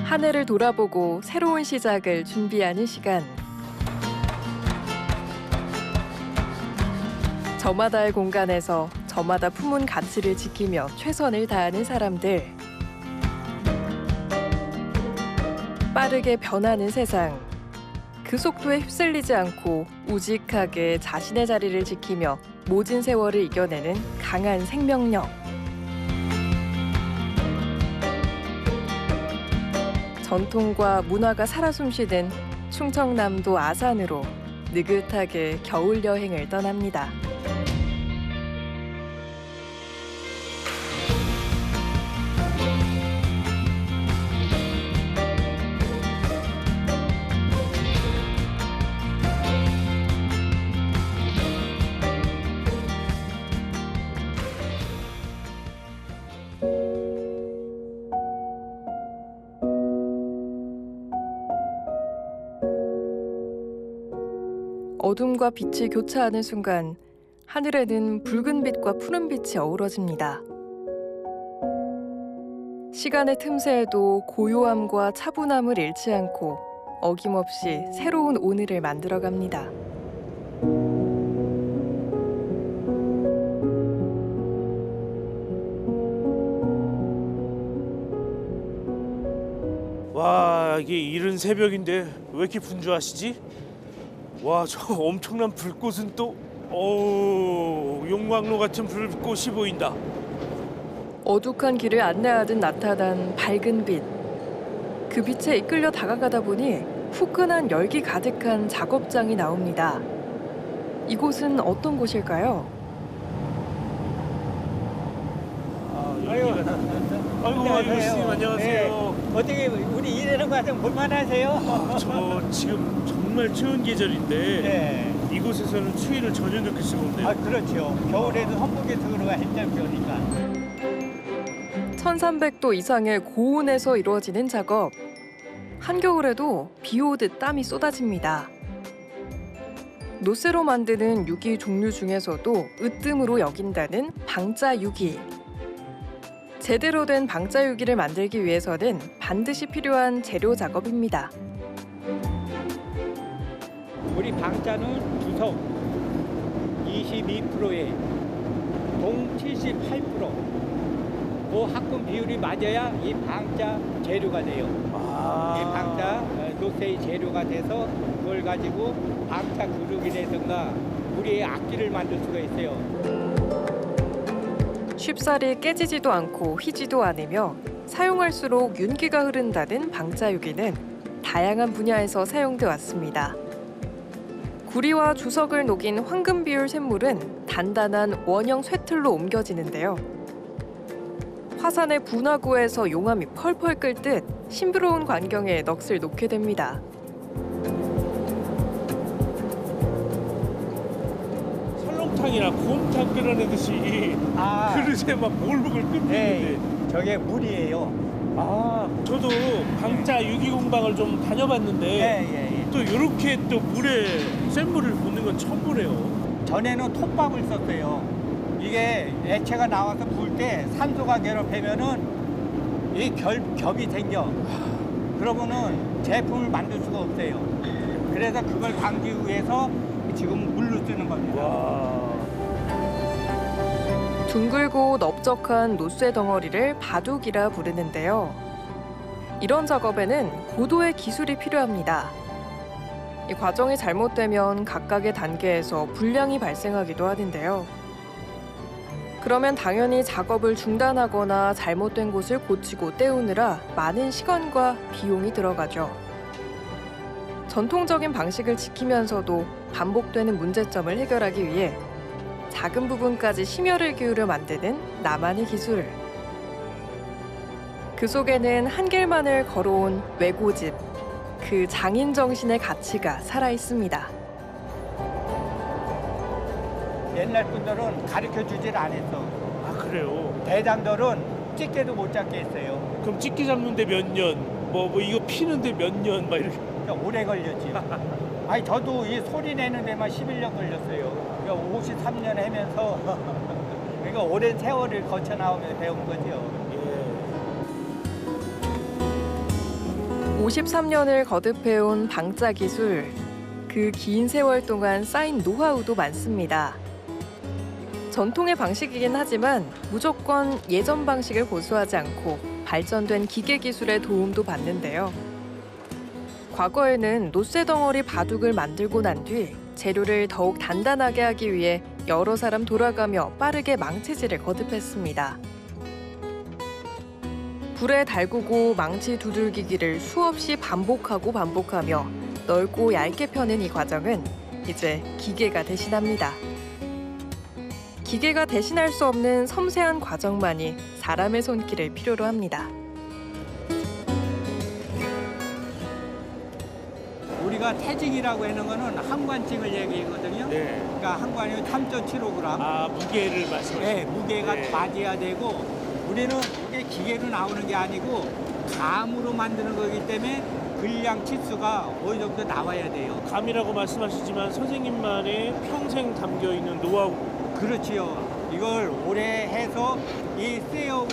한 해를 돌아보고 새로운 시작을 준비하는 시간. 저마다의 공간에서 저마다 품은 가치를 지키며 최선을 다하는 사람들. 빠르게 변하는 세상. 그 속도에 휩쓸리지 않고 우직하게 자신의 자리를 지키며 모진 세월을 이겨내는 강한 생명력. 전통과 문화가 살아 숨쉬는 충청남도 아산으로 느긋하게 겨울 여행을 떠납니다. 어둠과 빛이 교차하는 순간 하늘에는 붉은 빛과 푸른 빛이 어우러집니다. 시간의 틈새에도 고요함과 차분함을 잃지 않고 어김없이 새로운 오늘을 만들어갑니다. 와, 이게 이른 새벽인데 왜 이렇게 분주하시지? 와, 저 엄청난 불꽃은 또 용광로 같은 불꽃이 보인다. 어둑한 길을 안내하듯 나타난 밝은 빛. 그 빛에 이끌려 다가가다 보니 후끈한 열기 가득한 작업장이 나옵니다. 이곳은 어떤 곳일까요? 아이고, 스님 안녕하세요. 네. 어떻게 우리 일하는 거 좀 볼만하세요? 저 지금 정말 추운 계절인데 네. 이곳에서는 추위를 전혀 느낄 수가 없네요. 아 그렇죠. 겨울에도 한복에 들어가 힘들게 오니까. 1300도 이상의 고온에서 이루어지는 작업. 한겨울에도 비 오듯 땀이 쏟아집니다. 노쇠로 만드는 유기 종류 중에서도 으뜸으로 여긴다는 방자 유기. 제대로 된 방자 유기를 만들기 위해서는 반드시 필요한 재료 작업입니다. 우리 방자는 주석 22%에 동 78%. 그 합금 비율이 맞아야 이 방자 재료가 돼요. 이 방자 노쇠의 재료가 돼서 그걸 가지고 방자 그릇이라든가 우리의 악기를 만들 수가 있어요. 쉽사리 깨지지도 않고 휘지도 않으며 사용할수록 윤기가 흐른다는 방자유기는 다양한 분야에서 사용돼 왔습니다. 구리와 주석을 녹인 황금 비율 쇳물은 단단한 원형 쇠틀로 옮겨지는데요. 화산의 분화구에서 용암이 펄펄 끓듯 싱그러운 광경에 넋을 놓게 됩니다. 설렁탕이나 곰탕 끓여내듯이 그릇에 막 몰묵을 끓이는데. 네, 저게 물이에요. 저도 방자 유기 공방을 좀 다녀봤는데 예. 또 이렇게 또 물에 쇳물을 붓는 건 처음 보네요. 전에는 톱밥을 썼어요. 이게 액체가 나와서 부을 때 산소가 결합하면은 이 겹이 생겨. 그러면은 제품을 만들 수가 없어요. 그래서 그걸 방지하기 위해서 지금 물로 쓰는 겁니다. 와. 둥글고 넓적한 노쇠 덩어리를 바둑이라 부르는데요. 이런 작업에는 고도의 기술이 필요합니다. 이 과정이 잘못되면 각각의 단계에서 불량이 발생하기도 하는데요. 그러면 당연히 작업을 중단하거나 잘못된 곳을 고치고 떼우느라 많은 시간과 비용이 들어가죠. 전통적인 방식을 지키면서도 반복되는 문제점을 해결하기 위해 작은 부분까지 심혈을 기울여 만드는 나만의 기술. 그 속에는 한 길만을 걸어온 외고집, 그 장인 정신의 가치가 살아 있습니다. 옛날 분들은 가르쳐 주질 않았어. 아, 그래요? 대장들은 찌개도 못 잡게 했어요. 그럼 찌개 잡는데 몇 년, 뭐 이거 피는데 몇 년, 막 이렇게. 그러니까 오래 걸렸지. 아니 저도 이 소리 내는 데만 11년 걸렸어요. 그러니까 53년 하면서 그러니까 오랜 세월을 거쳐 나오면서 배운 거죠. 53년을 거듭해온 방짜 기술. 그 긴 세월 동안 쌓인 노하우도 많습니다. 전통의 방식이긴 하지만 무조건 예전 방식을 고수하지 않고 발전된 기계 기술의 도움도 받는데요. 과거에는 노쇠덩어리 바둑을 만들고 난 뒤 재료를 더욱 단단하게 하기 위해 여러 사람 돌아가며 빠르게 망치질을 거듭했습니다. 불에 달구고 망치 두들기기를 수없이 반복하며 넓고 얇게 펴는 이 과정은 이제 기계가 대신합니다. 기계가 대신할 수 없는 섬세한 과정만이 사람의 손길을 필요로 합니다. 우리가 태직이라고 하는 거는 한관증을 얘기하거든요. 네. 그러니까 한관이 3.75g. 아, 무게를 말씀하시는 네, 무게가 네. 맞아야 되고 우리는 이게 기계로 나오는 게 아니고 감으로 만드는 거기 때문에 분량 치수가 어느 정도 나와야 돼요. 감이라고 말씀하시지만 선생님만의 평생 담겨있는 노하우. 그렇지요. 이걸 오래 해서 이 쇠하고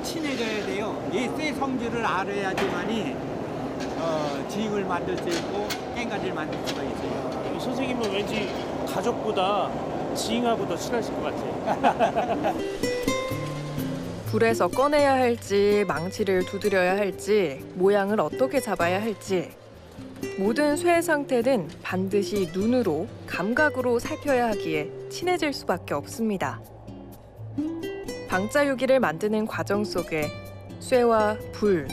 친해져야 돼요. 이 쇠 성질을 알아야지만이 지익을 만들 수 있고 깽가리를 만들 수가 있어요. 이 선생님은 왠지 가족보다 지잉하고 더 친하실 것 같아요. 불에서 꺼내야 할지 망치를 두드려야 할지 모양을 어떻게 잡아야 할지 모든 쇠의 상태는 반드시 눈으로 감각으로 살펴야 하기에 친해질 수밖에 없습니다. 방짜유기를 만드는 과정 속에 쇠와 불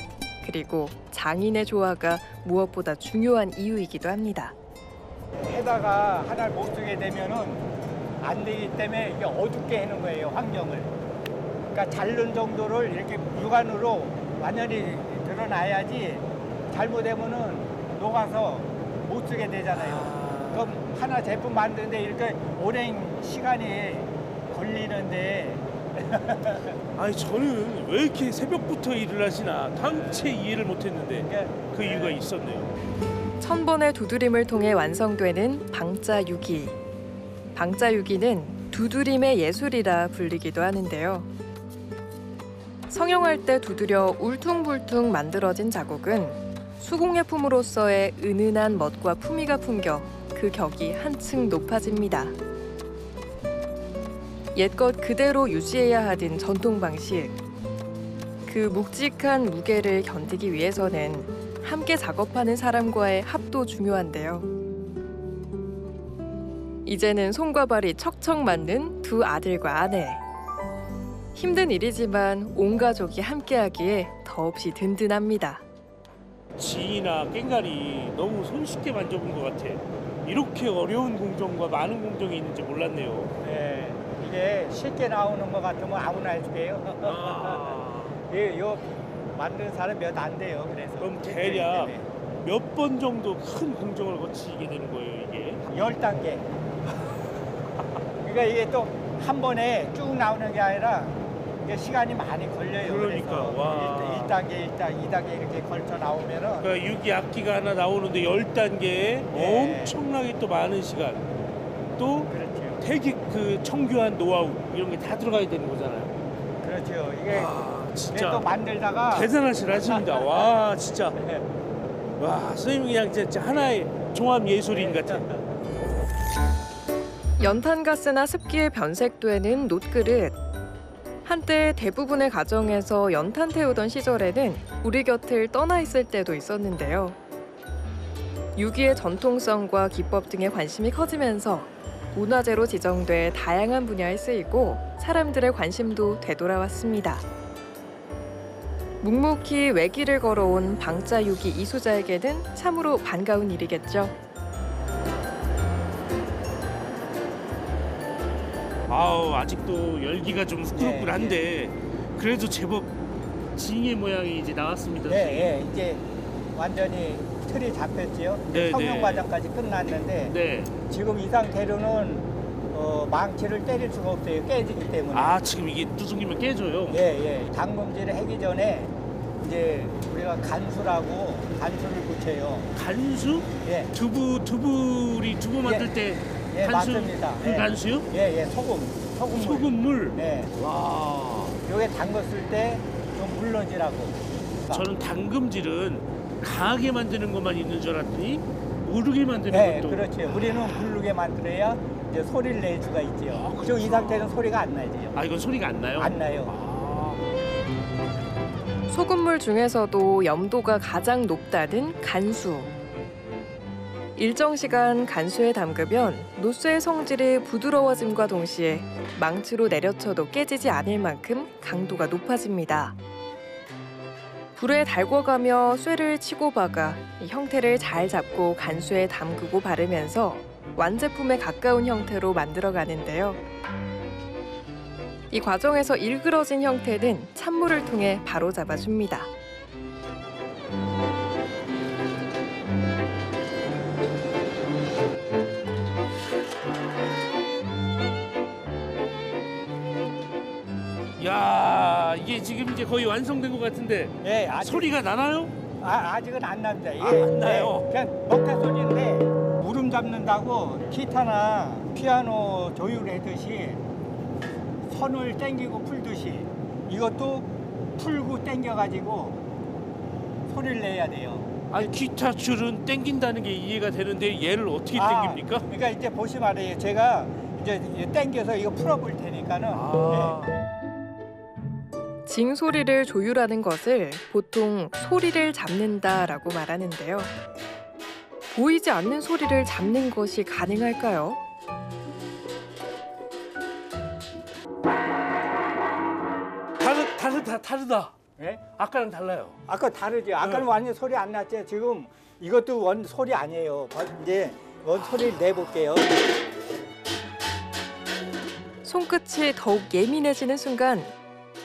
그리고 장인의 조화가 무엇보다 중요한 이유이기도 합니다. 해다가 하나를 못 쓰게 되면은 안 되기 때문에 이게 어둡게 해는 거예요, 환경을. 그러니까 자른 정도를 이렇게 육안으로 완전히 드러나야지 잘못되면은 녹아서 못 쓰게 되잖아요. 그럼 하나 제품 만드는데 이렇게 오랜 시간이 걸리는데 아니 저는 왜 이렇게 새벽부터 일을 하시나 당체 이해를 못했는데 그 이유가 있었네요. 1000번의 두드림을 통해 완성되는 방짜유기. 방짜유기는 두드림의 예술이라 불리기도 하는데요. 성형할 때 두드려 울퉁불퉁 만들어진 자국은 수공예품으로서의 은은한 멋과 품위가 풍겨 그 격이 한층 높아집니다. 옛것 그대로 유지해야 하던 전통 방식. 그 묵직한 무게를 견디기 위해서는 함께 작업하는 사람과의 합도 중요한데요. 이제는 손과 발이 척척 맞는 두 아들과 아내. 힘든 일이지만 온 가족이 함께하기에 더없이 든든합니다. 지이나 깽가리 너무 손쉽게 만져본 것 같아. 이렇게 어려운 공정과 많은 공정이 있는지 몰랐네요. 네, 이게 쉽게 나오는 것 같으면 아무나 해줄게요. 요 만드는 사람 몇 안 돼요. 그래서 그럼 대략 몇 번 정도 큰 공정을 거치게 되는 거예요, 이게? 10단계. 그러니까 이게 또 한 번에 쭉 나오는 게 아니라 이게 시간이 많이 걸려요. 그러니까, 와. 1단계, 2단계 이렇게 걸쳐 나오면은 그러니까 유기 악기가 하나 나오는데 10단계에 네. 엄청나게 또 많은 시간 또 그렇죠. 되게 그 청교한 노하우 이런 게 다 들어가야 되는 거잖아요. 그렇죠. 이게 와, 이게 진짜 또 만들다가 대단하신 하십니다. 와, 진짜. 네. 와, 선생님 그냥 진짜 하나의 종합 예술인 같아. 연탄가스나 습기에 변색되는 놋그릇. 한때 대부분의 가정에서 연탄 태우던 시절에는 우리 곁을 떠나 있을 때도 있었는데요. 유기의 전통성과 기법 등에 관심이 커지면서 문화재로 지정돼 다양한 분야에 쓰이고 사람들의 관심도 되돌아왔습니다. 묵묵히 외길을 걸어온 방짜유기 이수자에게는 참으로 반가운 일이겠죠. 아우, 아직도 열기가 좀 후끈후끈한데 그래도 제법 징의 모양이 이제 나왔습니다. 네, 이제 완전히 틀이 잡혔지요. 네, 성형 네. 과정까지 끝났는데 네. 지금 이 상태로는 망치를 때릴 수가 없어요. 깨지기 때문에. 아, 지금 이게 두둥기면 깨져요. 예. 당금질을 하기 전에 이제 우리가 간수라고 간수를 붙여요. 간수? 예, 두부 만들 때 예, 간수? 맞습니다. 그 예. 간수요? 예, 소금물. 소금물? 네, 와. 요게 담궜을 때 좀 물러지라고. 저는 당금질은 강하게 만드는 것만 있는 줄 알았더니 무르게 만드는 네, 것도. 그렇죠. 우리는 부르게 만들어야 이제 소리를 낼 수가 있죠. 아, 지금 이 상태는 소리가 안 나죠. 아, 이건 소리가 안 나요? 안 나요. 아, 소금물 중에서도 염도가 가장 높다는 간수. 일정 시간 간수에 담그면 노쇠의 성질이 부드러워짐과 동시에 망치로 내려쳐도 깨지지 않을 만큼 강도가 높아집니다. 불에 달궈가며 쇠를 치고 박아 이 형태를 잘 잡고 간수에 담그고 바르면서 완제품에 가까운 형태로 만들어가는데요. 이 과정에서 일그러진 형태는 찬물을 통해 바로잡아줍니다. 야, 이게 지금 이제 거의 완성된 것 같은데 예, 아직, 소리가 나나요? 아직은 안 납니다. 아, 안 나요? 그냥 먹태 소리인데 무름 잡는다고 기타나 피아노 조율하듯이 선을 당기고 풀듯이 이것도 풀고 당겨가지고 소리를 내야 돼요. 아니, 기타 줄은 땡긴다는 게 이해가 되는데 얘를 어떻게 땡깁니까? 그러니까 이제 보시면 알아요. 제가 이제 당겨서 이거 풀어볼 테니까는. 아, 징소리를 조율하는 것을 보통 소리를 잡는다라고 말하는데요. 보이지 않는 소리를 잡는 것이 가능할까요? 다르다. 예? 아까랑 달라요. 아까 다르죠. 아까는 완전 소리 안 났죠. 지금 이것도 원 소리 아니에요. 이제 원 소리를 내볼게요. 손끝이 더욱 예민해지는 순간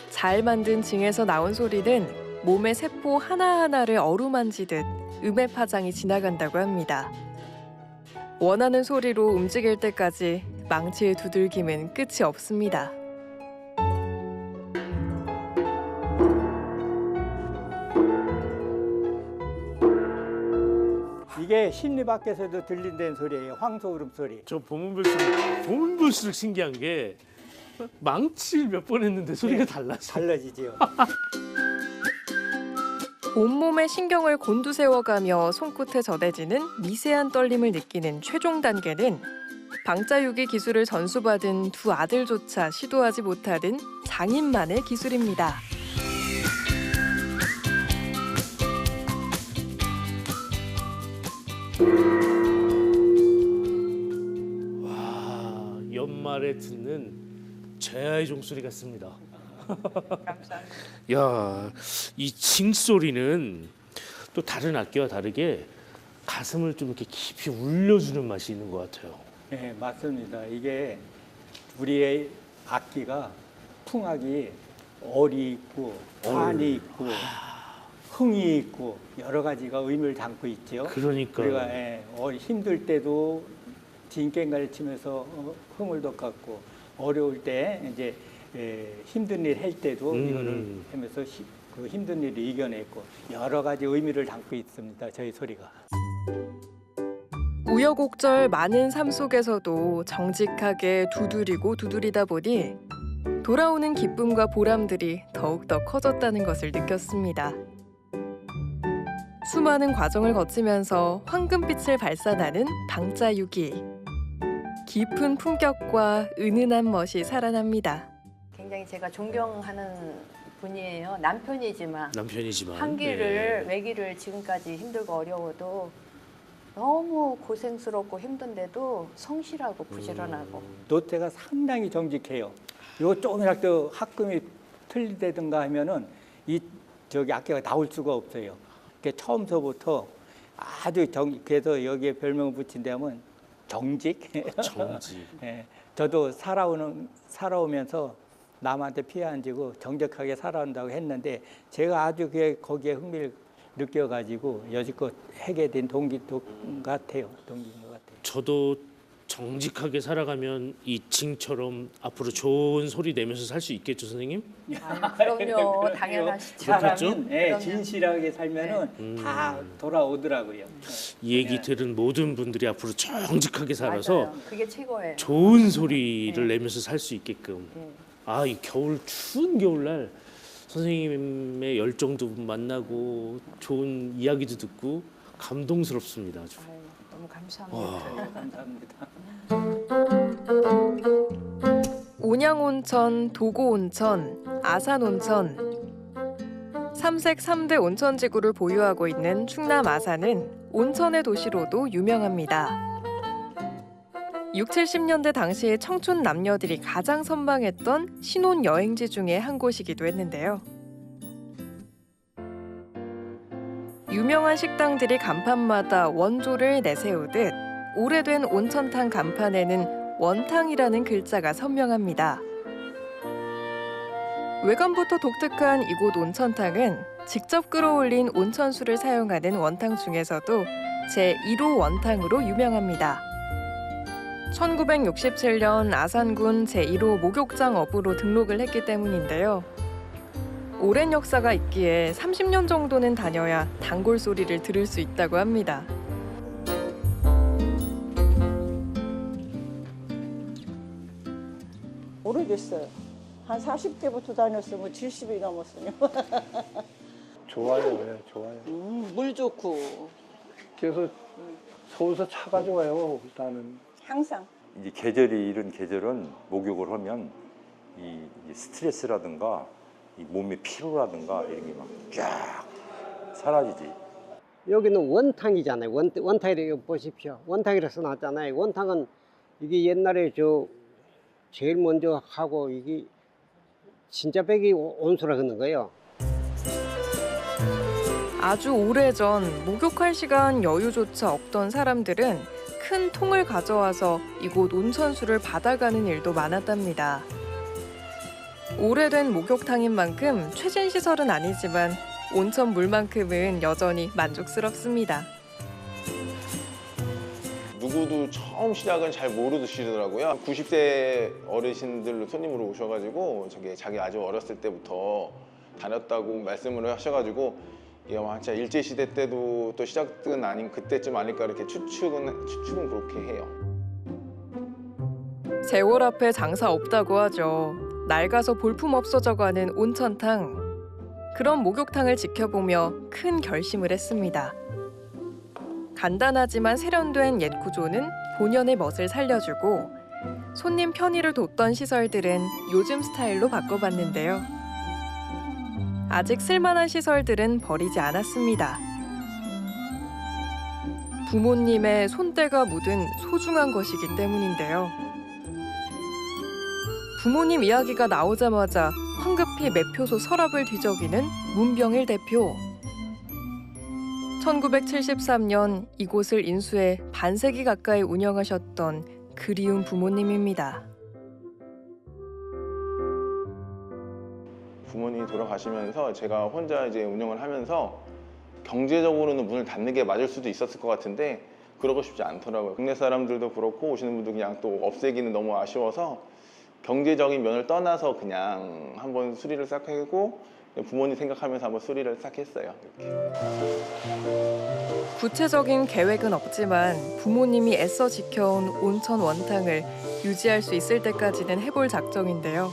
잘 만든 징에서 나온 소리는 몸의 세포 하나하나를 어루만지듯 음의 파장이 지나간다고 합니다. 원하는 소리로 움직일 때까지 망치의 두들김은 끝이 없습니다. 이게 심리 밖에서도 들린다는 소리예요. 황소 울음소리. 저 보면 볼수록 신기한 게 망치를 몇 번 했는데 소리가 달라서. 달라지지요. 온몸의 신경을 곤두세워가며 손끝에 전해지는 미세한 떨림을 느끼는 최종 단계는 방자유기 기술을 전수받은 두 아들조차 시도하지 못하는 장인만의 기술입니다. 와, 연말에 듣는 제아의 종소리 같습니다. 감사합니다. 야, 이 징소리는 또 다른 악기와 다르게 가슴을 좀 이렇게 깊이 울려주는 맛이 있는 것 같아요. 네, 맞습니다. 이게 우리의 악기가 풍악이 얼이 있고 환이 있고 흥이 있고 여러 가지가 의미를 담고 있죠. 그러니까. 우리가 힘들 때도 진깽가를 치면서 흥을 돋갔고 어려울 때 이제 힘든 일 할 때도 이거를 하면서 그 힘든 일을 이겨냈고 여러 가지 의미를 담고 있습니다. 저희 소리가. 우여곡절 많은 삶 속에서도 정직하게 두드리고 두드리다 보니 돌아오는 기쁨과 보람들이 더욱더 커졌다는 것을 느꼈습니다. 수많은 과정을 거치면서 황금빛을 발산하는 방자유기. 깊은 품격과 은은한 멋이 살아납니다. 굉장히 제가 존경하는 분이에요. 남편이지만 남편이지만 한 길을 외길을 지금까지 힘들고 어려워도 너무 고생스럽고 힘든데도 성실하고 부지런하고 노태가 상당히 정직해요. 이거 조금이라도 합금이 틀리다든가 하면은 이 저기 악기가 나올 수가 없어요. 그러니까 처음서부터 아주 그래서 여기에 별명을 붙인다면 정직. 정직. 예, 저도 살아오면서 남한테 피해 안 지고 정직하게 살아온다고 했는데 제가 아주 거기에 흥미를 느껴가지고 여지껏 하게 된 동기인 것 같아요. 저도 정직하게 살아가면 이 징처럼 앞으로 좋은 소리 내면서 살 수 있겠죠, 선생님? 그럼요. 당연하시죠. 사람은 그럼요. 진실하게 살면은 다 돌아오더라고요. 이 얘기 들은 모든 분들이 앞으로 정직하게 살아서 맞아요. 그게 최고예요. 좋은 소리를 내면서 살 수 있게끔. 네. 아, 이 추운 겨울날 선생님의 열정도 만나고 좋은 이야기도 듣고 감동스럽습니다. 아주. 아유, 너무 감사합니다. 감사합니다. 온양온천, 도고온천, 아산온천. 삼색 3대 온천지구를 보유하고 있는 충남 아산은 온천의 도시로도 유명합니다. 6, 70년대 당시의 청춘 남녀들이 가장 선망했던 신혼여행지 중에 한 곳이기도 했는데요. 유명한 식당들이 간판마다 원조를 내세우듯 오래된 온천탕 간판에는 원탕이라는 글자가 선명합니다. 외관부터 독특한 이곳 온천탕은 직접 끌어올린 온천수를 사용하는 원탕 중에서도 제1호 원탕으로 유명합니다. 1967년 아산군 제1호 목욕장 업으로 등록을 했기 때문인데요. 오랜 역사가 있기에 30년 정도는 다녀야 단골 소리를 들을 수 있다고 합니다. 오래됐어요. 한 40대부터 다녔으면 70이 넘었어요. 좋아요, 예, 좋아요. 물 좋고 그래서 서울서 차가지고 와요, 나는. 항상. 이 계절이 이런 계절은 목욕을 하면 이 스트레스라든가 이 몸의 피로라든가 이런 게 막 쫙 사라지지. 여기는 원탕이잖아요. 원탕이라고 보십시오. 원탕이라 써놨잖아요. 원탕은 이게 옛날에 제일 먼저 하고 이게 진짜 백이 온수라 그러는 거예요. 아주 오래전 목욕할 시간 여유조차 없던 사람들은 큰 통을 가져와서 이곳 온천수를 받아가는 일도 많았답니다. 오래된 목욕탕인 만큼 최신 시설은 아니지만 온천 물만큼은 여전히 만족스럽습니다. 누구도 처음 시작은 잘 모르시더라고요. 90대 어르신들 손님으로 오셔가지고 자기 아주 어렸을 때부터 다녔다고 말씀을 하셔가지고 이게 진짜 일제시대 때도 또 시작은 아닌 그때쯤 아닐까 이렇게 추측은 그렇게 해요. 세월 앞에 장사 없다고 하죠. 낡아서 볼품 없어져가는 온천탕. 그런 목욕탕을 지켜보며 큰 결심을 했습니다. 간단하지만 세련된 옛 구조는 본연의 멋을 살려주고 손님 편의를 돋던 시설들은 요즘 스타일로 바꿔봤는데요. 아직 쓸만한 시설들은 버리지 않았습니다. 부모님의 손때가 묻은 소중한 것이기 때문인데요. 부모님 이야기가 나오자마자 황급히 매표소 서랍을 뒤적이는 문병일 대표. 1973년 이곳을 인수해 반세기 가까이 운영하셨던 그리운 부모님입니다. 부모님이 돌아가시면서 제가 혼자 이제 운영을 하면서 경제적으로는 문을 닫는 게 맞을 수도 있었을 것 같은데 그러고 싶지 않더라고요. 국내 사람들도 그렇고 오시는 분도 그냥 또 없애기는 너무 아쉬워서 경제적인 면을 떠나서 그냥 한번 수리를 싹 하고 부모님 생각하면서 한번 수리를 싹 했어요. 이렇게. 구체적인 계획은 없지만 부모님이 애써 지켜온 온천 원탕을 유지할 수 있을 때까지는 해볼 작정인데요.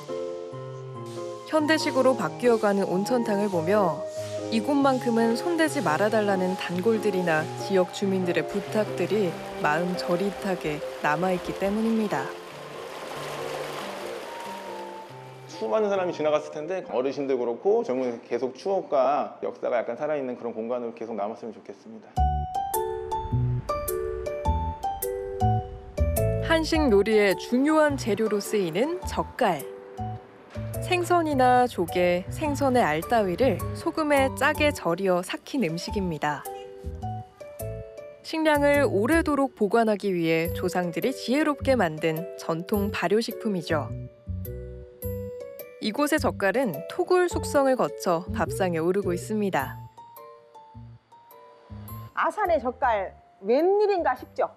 현대식으로 바뀌어가는 온천탕을 보며 이곳만큼은 손대지 말아달라는 단골들이나 지역 주민들의 부탁들이 마음 저릿하게 남아있기 때문입니다. 수많은 사람이 지나갔을 텐데 어르신들 그렇고 젊은 계속 추억과 역사가 약간 살아있는 그런 공간으로 계속 남았으면 좋겠습니다. 한식 요리의 중요한 재료로 쓰이는 젓갈. 생선이나 조개, 생선의 알 따위를 소금에 짜게 절여 삭힌 음식입니다. 식량을 오래도록 보관하기 위해 조상들이 지혜롭게 만든 전통 발효식품이죠. 이곳의 젓갈은 토굴 숙성을 거쳐 밥상에 오르고 있습니다. 아산의 젓갈 웬일인가 싶죠.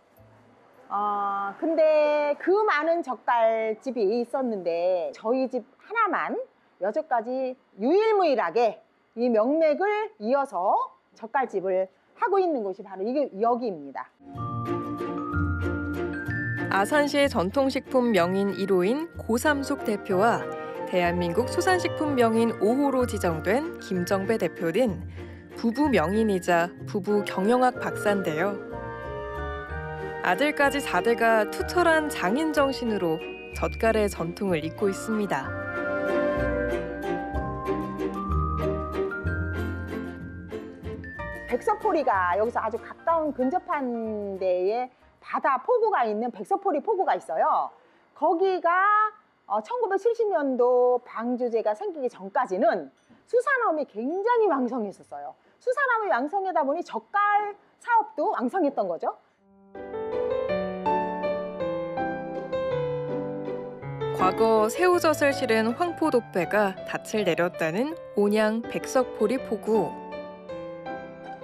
근데 그 많은 젓갈집이 있었는데 저희 집 하나만 여태까지 유일무이하게 이 명맥을 이어서 젓갈집을 하고 있는 곳이 바로 이게 여기입니다. 아산시의 전통식품 명인 1호인 고삼숙 대표와 대한민국 수산식품 명인 5호로 지정된 김정배 대표는 부부 명인이자 부부 경영학 박사인데요. 아들까지 4대가 투철한 장인 정신으로 젓갈의 전통을 잇고 있습니다. 백석포리가 여기서 아주 가까운 근접한 데에 바다 포구가 있는 백석포리 포구가 있어요. 거기가 1970년도 방조제가 생기기 전까지는 수산업이 굉장히 왕성했었어요. 수산업이 왕성하다 보니 젓갈 사업도 왕성했던 거죠. 과거 새우젓을 실은 황포도배가 닻을 내렸다는 온양 백석포리 포구.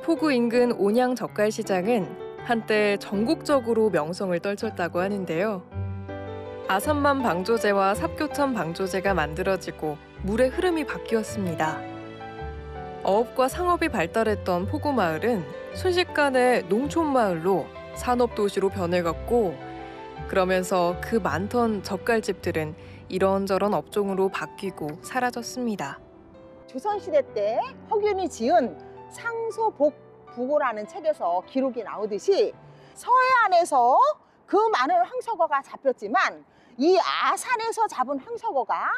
포구 인근 온양 젓갈 시장은 한때 전국적으로 명성을 떨쳤다고 하는데요. 아산만 방조제와 삽교천 방조제가 만들어지고 물의 흐름이 바뀌었습니다. 어업과 상업이 발달했던 포구 마을은 순식간에 농촌 마을로 산업 도시로 변해갔고, 그러면서 그 많던 젓갈집들은 이런저런 업종으로 바뀌고 사라졌습니다. 조선시대 때 허균이 지은 상소복부고라는 책에서 기록이 나오듯이 서해안에서 그 많은 황석어가 잡혔지만 이 아산에서 잡은 황석어가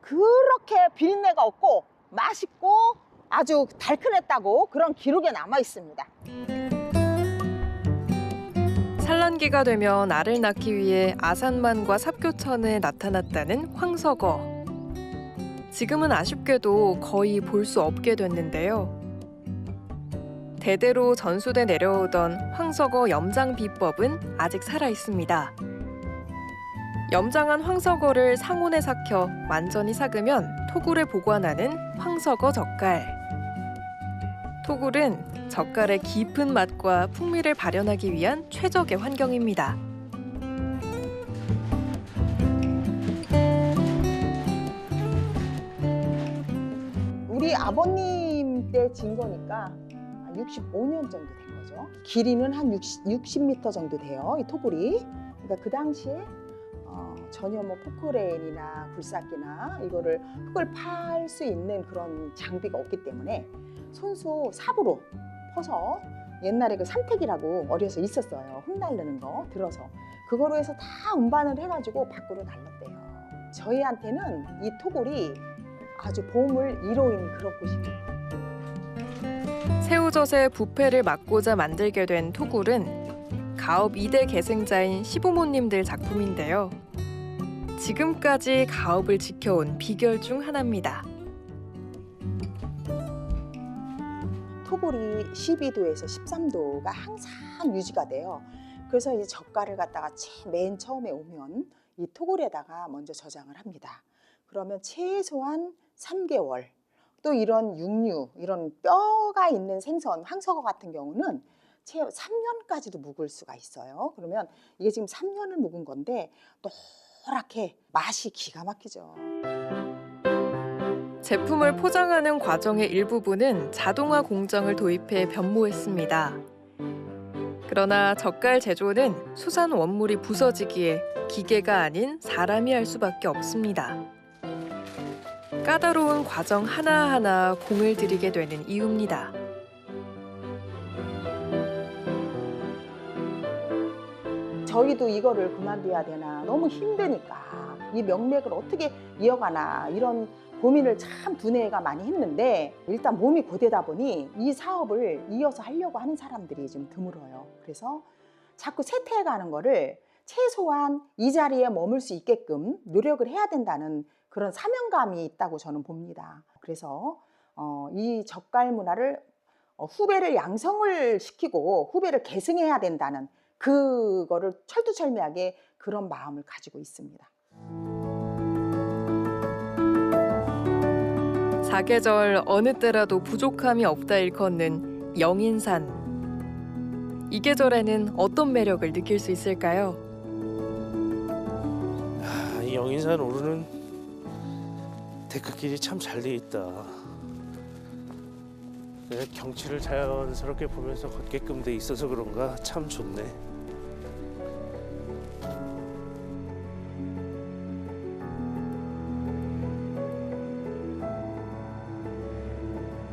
그렇게 비린내가 없고 맛있고 아주 달큰했다고 그런 기록에 남아 있습니다. 산란기가 되면 알을 낳기 위해 아산만과 삽교천에 나타났다는 황석어. 지금은 아쉽게도 거의 볼 수 없게 됐는데요. 대대로 전수돼 내려오던 황석어 염장 비법은 아직 살아 있습니다. 염장한 황석어를 상온에 삭혀 완전히 삭으면 토굴에 보관하는 황석어 젓갈. 토굴은 젓갈의 깊은 맛과 풍미를 발현하기 위한 최적의 환경입니다. 우리 아버님 때 진 거니까 65년 정도 된 거죠. 길이는 한 60m 정도 돼요, 이 토굴이. 그러니까 그 당시에 전혀 뭐 포크레인이나 굴삭기나 이거를 흙을 팔 수 있는 그런 장비가 없기 때문에 손수 삽으로 퍼서, 옛날에 그 삼택이라고 어려서 있었어요. 흙 날르는 거 들어서 그거로 해서 다 운반을 해가지고 밖으로 날랐대요. 저희한테는 이 토굴이 아주 보물 1호인 그런 곳입니다. 새우젓의 부패를 막고자 만들게 된 토굴은 가업 2대 계승자인 시부모님들 작품인데요. 지금까지 가업을 지켜온 비결 중 하나입니다. 토굴이 12도에서 13도가 항상 유지가 돼요. 그래서 이제 젓갈을 갖다가 맨 처음에 오면 이 토굴에다가 먼저 저장을 합니다. 그러면 최소한 3개월, 또 이런 육류, 이런 뼈가 있는 생선, 황석어 같은 경우는 채 3년까지도 묵을 수가 있어요. 그러면 이게 지금 3년을 묵은 건데 노랗게 맛이 기가 막히죠. 제품을 포장하는 과정의 일부분은 자동화 공정을 도입해 변모했습니다. 그러나 젓갈 제조는 수산 원물이 부서지기에 기계가 아닌 사람이 할 수밖에 없습니다. 까다로운 과정 하나하나 공을 들이게 되는 이유입니다. 저희도 이거를 그만둬야 되나, 너무 힘드니까 이 명맥을 어떻게 이어가나 이런 고민을 참 두뇌가 많이 했는데, 일단 몸이 고되다 보니 이 사업을 이어서 하려고 하는 사람들이 좀 드물어요. 그래서 자꾸 쇠퇴해가는 거를 최소한 이 자리에 머물 수 있게끔 노력을 해야 된다는 그런 사명감이 있다고 저는 봅니다. 그래서 이 젓갈 문화를 후배를 양성을 시키고 후배를 계승해야 된다는 그거를 철두철미하게 그런 마음을 가지고 있습니다. 사계절 어느 때라도 부족함이 없다 일컫는 영인산. 이 계절에는 어떤 매력을 느낄 수 있을까요? 이 영인산 오르는 데크길이 참 잘 돼 있다. 경치를 자연스럽게 보면서 걷게끔 돼 있어서 그런가 참 좋네.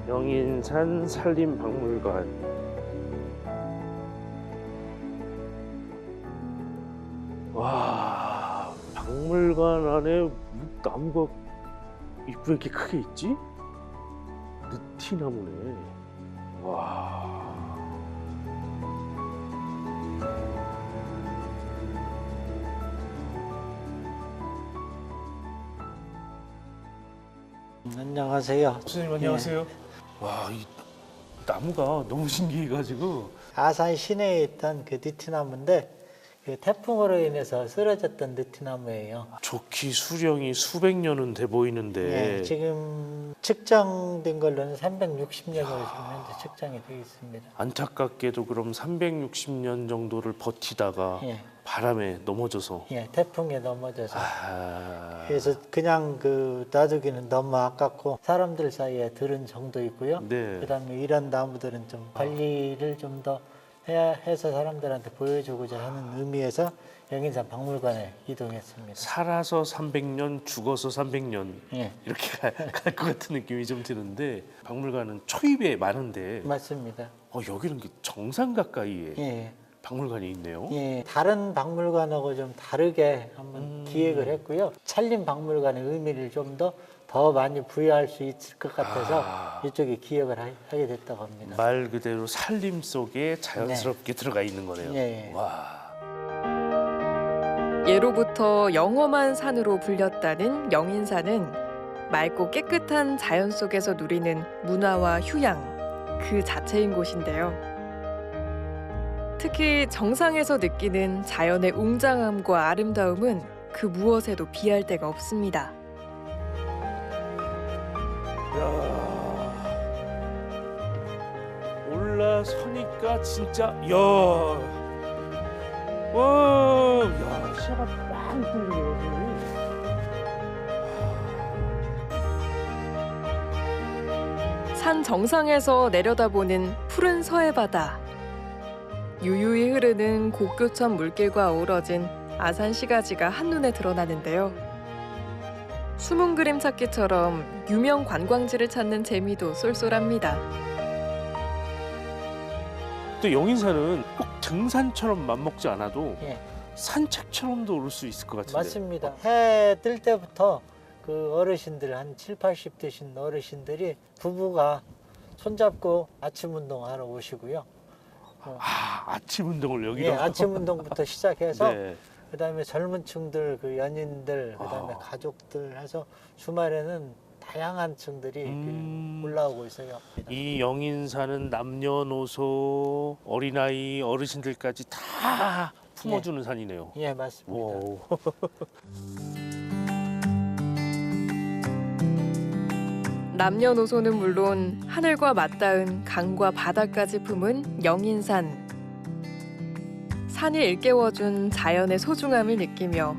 영인산 산림박물관. 와, 박물관 안에 나무가 왜 이렇게 크게 있지? 느티나무네. 와. 안녕하세요. 선생님 안녕하세요. 와, 이 나무가 너무 신기해가지고. 아산 시내에 있던 그 느티나무인데 그 태풍으로 인해서 쓰러졌던 느티나무예요. 좋기 수령이 수백 년은 돼 보이는데. 예, 지금 측정된 걸로는 360년으로 지금 현재 측정이 되어 있습니다. 안타깝게도 그럼 360년 정도를 버티다가 예, 바람에 넘어져서. 예, 태풍에 넘어져서. 아. 그래서 그냥 그 놔두기는 너무 아깝고 사람들 사이에 들은 정도 있고요. 네. 그다음에 이런 나무들은 좀 관리를 좀 더 해야 해서 사람들한테 보여주고자 하는 의미에서 영인산 박물관에 이동했습니다. 살아서 300년, 죽어서 300년 예, 이렇게 갈 것 같은 느낌이 좀 드는데 박물관은 초입에 많은데 맞습니다. 여기는 정상 가까이에 예, 박물관이 있네요. 예, 다른 박물관하고 좀 다르게 한번 기획을 했고요. 산림 박물관의 의미를 좀 더 많이 부여할 수 있을 것 같아서 이쪽에 기획을 하게 됐다고 합니다. 말 그대로 산림 속에 자연스럽게 들어가 있는 거네요. 예, 예. 와. 예로부터 영험한 산으로 불렸다는 영인산은 맑고 깨끗한 자연 속에서 누리는 문화와 휴양 그 자체인 곳인데요. 특히 정상에서 느끼는 자연의 웅장함과 아름다움은 그 무엇에도 비할 데가 없습니다. 올라서니까 진짜 와, 시야가 빵 뚫리네요. 산 정상에서 내려다보는 푸른 서해바다. 유유히 흐르는 곡교천 물길과 어우러진 아산 시가지가 한눈에 드러나는데요. 숨은 그림 찾기처럼 유명 관광지를 찾는 재미도 쏠쏠합니다. 또 영인산은 꼭 등산처럼 맘먹지 않아도 예. 산책처럼도 오를 수 있을 것 같은데. 맞습니다. 해 뜰 때부터 그 어르신들 한 7, 80 되신 어르신들이 부부가 손잡고 아침 운동하러 오시고요. 아침 운동을 여기로. 예, 아침 운동부터 시작해서 네. 그다음에 젊은 층들, 그 연인들, 그다음에 가족들 해서 주말에는 다양한 층들이 올라오고 있어요. 이 영인산은 남녀노소, 어린아이, 어르신들까지 다 품어주는 산이네요. 예, 맞습니다. 오. 남녀노소는 물론 하늘과 맞닿은 강과 바다까지 품은 영인산. 산이 일깨워준 자연의 소중함을 느끼며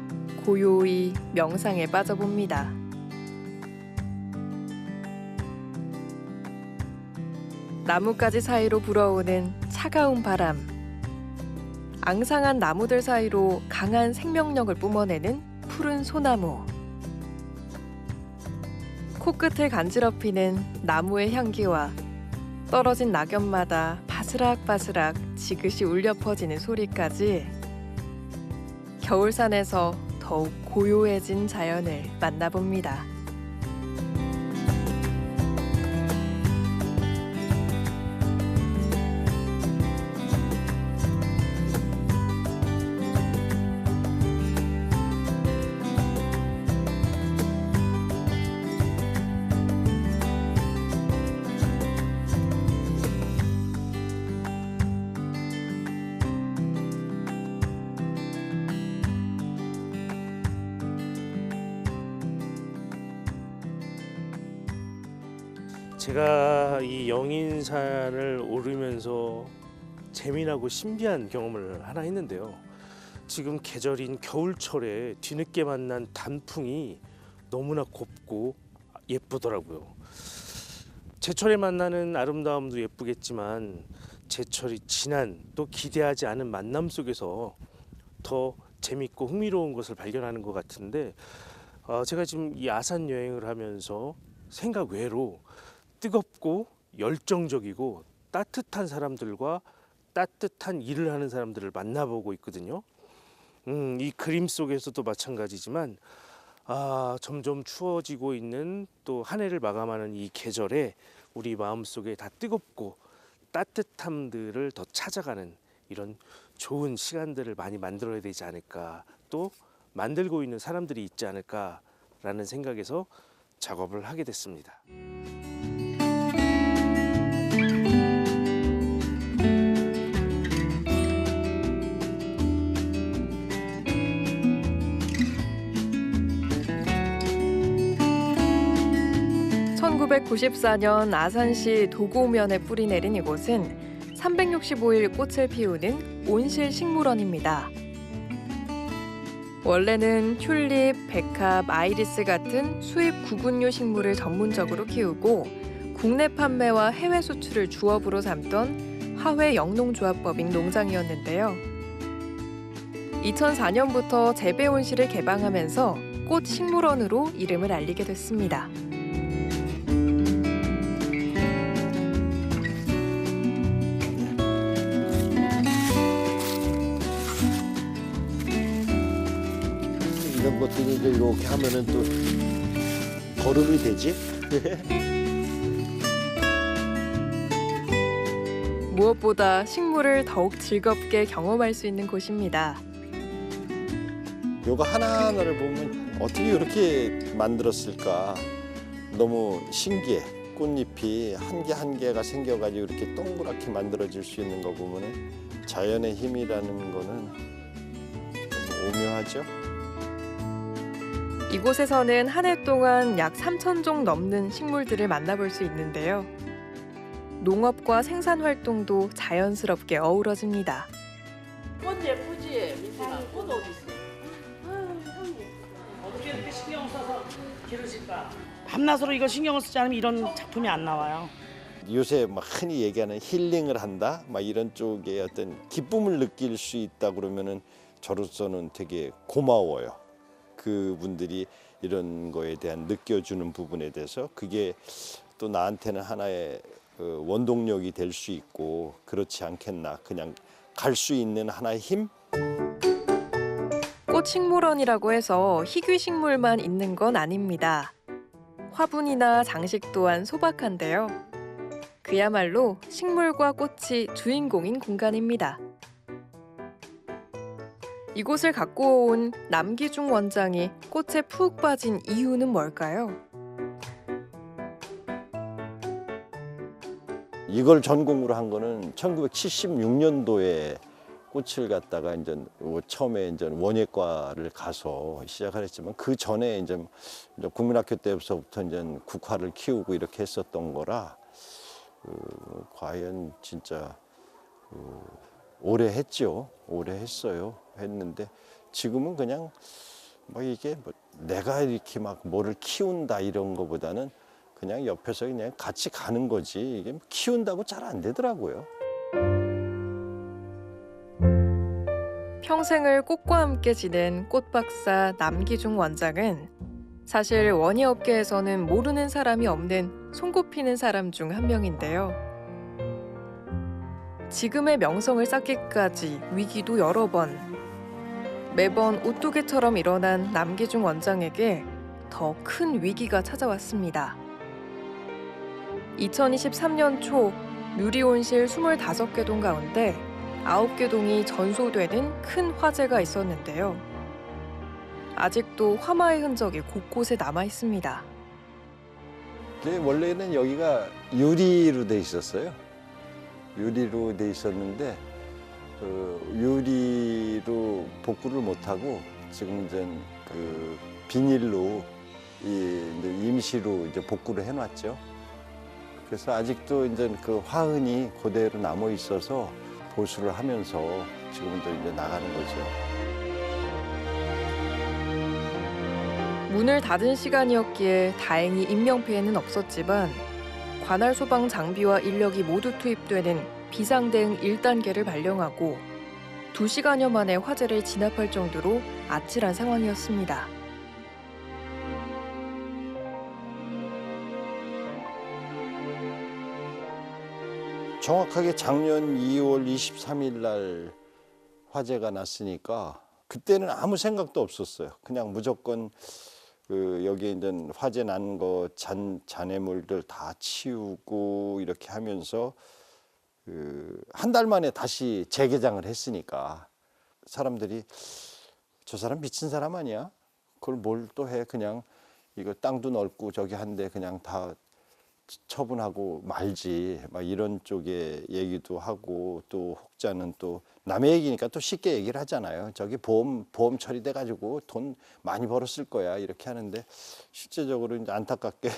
고요히 명상에 빠져봅니다. 나뭇가지 사이로 불어오는 차가운 바람. 앙상한 나무들 사이로 강한 생명력을 뿜어내는 푸른 소나무. 코끝을 간지럽히는 나무의 향기와 떨어진 낙엽마다 바스락바스락 지그시 울려 퍼지는 소리까지 겨울산에서 더욱 고요해진 자연을 만나봅니다. 제가 이 영인산을 오르면서 재미나고 신비한 경험을 하나 했는데요. 지금 계절인 겨울철에 뒤늦게 만난 단풍이 너무나 곱고 예쁘더라고요. 제철에 만나는 아름다움도 예쁘겠지만 제철이 지난 또 기대하지 않은 만남 속에서 더 재밌고 흥미로운 것을 발견하는 것 같은데 제가 지금 이 아산 여행을 하면서 생각 외로 뜨겁고 열정적이고 따뜻한 사람들과 따뜻한 일을 하는 사람들을 만나보고 있거든요. 이 그림 속에서도 마찬가지지만 점점 추워지고 있는 또 한 해를 마감하는 이 계절에 우리 마음속에 다 뜨겁고 따뜻함들을 더 찾아가는 이런 좋은 시간들을 많이 만들어야 되지 않을까, 또 만들고 있는 사람들이 있지 않을까라는 생각에서 작업을 하게 됐습니다. (1994년) 아산시 도고면에 뿌리 내린 이곳은 365일 꽃을 피우는 온실식물원입니다. 원래는 튤립, 백합, 아이리스 같은 수입 구근류 식물을 전문적으로 키우고 국내 판매와 해외 수출을 주업으로 삼던 화훼 영농조합법인 농장이었는데요. 2004년부터 재배 온실을 개방하면서 꽃 식물원으로 이름을 알리게 됐습니다. 이런 것들이 이제 이렇게 하면은 또 거름이 되지. 무엇보다 식물을 더욱 즐겁게 경험할 수 있는 곳입니다. 요거 하나하나를 보면 어떻게 이렇게 만들었을까 너무 신기해. 꽃잎이 한 개 한 개가 생겨가지고 이렇게 동그랗게 만들어질 수 있는 거 보면은 자연의 힘이라는 거는 좀 오묘하죠. 이곳에서는 한 해 동안 약 3,000종 넘는 식물들을 만나볼 수 있는데요. 농업과 생산 활동도 자연스럽게 어우러집니다. 꽃 예쁘지? 민지가 꽃 어디 있어? 어떻게 이렇게 신경 써서 기르실까? 밤낮으로 이거 신경을 쓰지 않으면 이런 작품이 안 나와요. 요새 막 흔히 얘기하는 힐링을 한다, 막 이런 쪽에 어떤 기쁨을 느낄 수 있다 그러면은 저로서는 되게 고마워요. 그분들이 이런 거에 대한 느껴주는 부분에 대해서 그게 또 나한테는 하나의 원동력이 될 수 있고 그렇지 않겠나. 그냥 갈 수 있는 하나의 힘? 꽃식물원이라고 해서 희귀 식물만 있는 건 아닙니다. 화분이나 장식 또한 소박한데요. 그야말로 식물과 꽃이 주인공인 공간입니다. 이곳을 갖고 온 남기중 원장이 꽃에 푹 빠진 이유는 뭘까요? 이걸 전공으로 한 거는 1976년도에 꽃을 갖다가 이제 처음에 이제 원예과를 가서 시작을 했지만 그 전에 이제 국민학교 때부터 이제 국화를 키우고 이렇게 했었던 거라 과연 진짜 오래 했죠. 오래 했어요. 했는데 지금은 그냥 뭐 이게 뭐 내가 이렇게 막 뭐를 키운다 이런 거보다는 그냥 옆에서 그냥 같이 가는 거지 이게 키운다고 잘 안 되더라고요. 평생을 꽃과 함께 지낸 꽃박사 남기중 원장은 사실 원예업계에서는 모르는 사람이 없는 손꼽히는 사람 중 한 명인데요. 지금의 명성을 쌓기까지 위기도 여러 번, 매번 오뚜기처럼 일어난 남기중 원장에게 더 큰 위기가 찾아왔습니다. 2023년 초 유리온실 25개 동 가운데 9개 동이 전소되는 큰 화재가 있었는데요. 아직도 화마의 흔적이 곳곳에 남아 있습니다. 원래는 여기가 유리로 돼 있었어요. 유리로 돼 있었는데 유리로 복구를 못하고 지금 이제 그 비닐로 이제 임시로 이제 복구를 해놨죠. 그래서 아직도 이제 그 화흔이 그대로 남아 있어서 보수를 하면서 지금은 이제 나가는 거죠. 문을 닫은 시간이었기에 다행히 인명피해는 없었지만 관할 소방 장비와 인력이 모두 투입되는 비상대응 1단계를 발령하고 2시간여 만에 화재를 진압할 정도로 아찔한 상황이었습니다. 정확하게 작년 2월 23일 날 화재가 났으니까 그때는 아무 생각도 없었어요. 그냥 무조건 여기 이제 화재 난 거 잔해물들 다 치우고 이렇게 하면서 한 달 만에 다시 재개장을 했으니까 사람들이 저 사람 미친 사람 아니야? 그걸 뭘 또 해? 그냥 이거 땅도 넓고 저기 한데 그냥 다 처분하고 말지. 막 이런 쪽의 얘기도 하고 또 혹자는 또 남의 얘기니까 또 쉽게 얘기를 하잖아요. 저기 보험 처리돼 가지고 돈 많이 벌었을 거야 이렇게 하는데 실제적으로 이제 안타깝게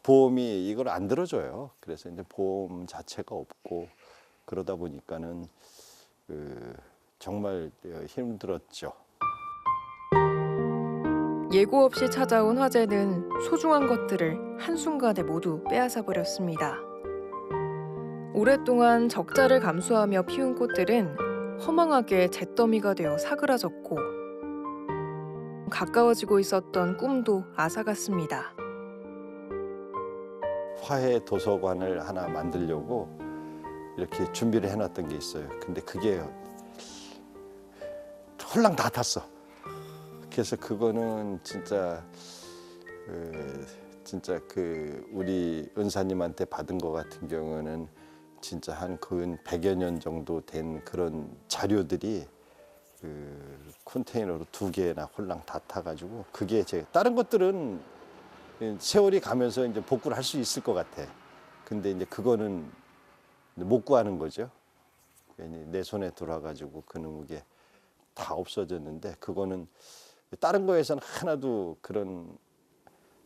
보험이 이걸 안 들어줘요. 그래서 이제 보험 자체가 없고 그러다 보니까는 정말 힘들었죠. 예고 없이 찾아온 화재는 소중한 것들을 한순간에 모두 빼앗아 버렸습니다. 오랫동안 적자를 감수하며 피운 꽃들은 허망하게 잿더미가 되어 사그라졌고 가까워지고 있었던 꿈도 앗아갔습니다. 화해 도서관을 하나 만들려고 이렇게 준비를 해놨던 게 있어요. 근데 그게 홀랑 다 탔어. 그래서 그거는 진짜 우리 은사님한테 받은 거 같은 경우는 진짜 한 근 100여 년 정도 된 그런 자료들이 컨테이너로 2개나 홀랑 다 타가지고 그게 다른 것들은 세월이 가면서 이제 복구를 할 수 있을 것 같아. 근데 이제 그거는 못 구하는 거죠. 괜히 내 손에 들어와가지고 그게 다 없어졌는데 그거는 다른 거에서는 하나도 그런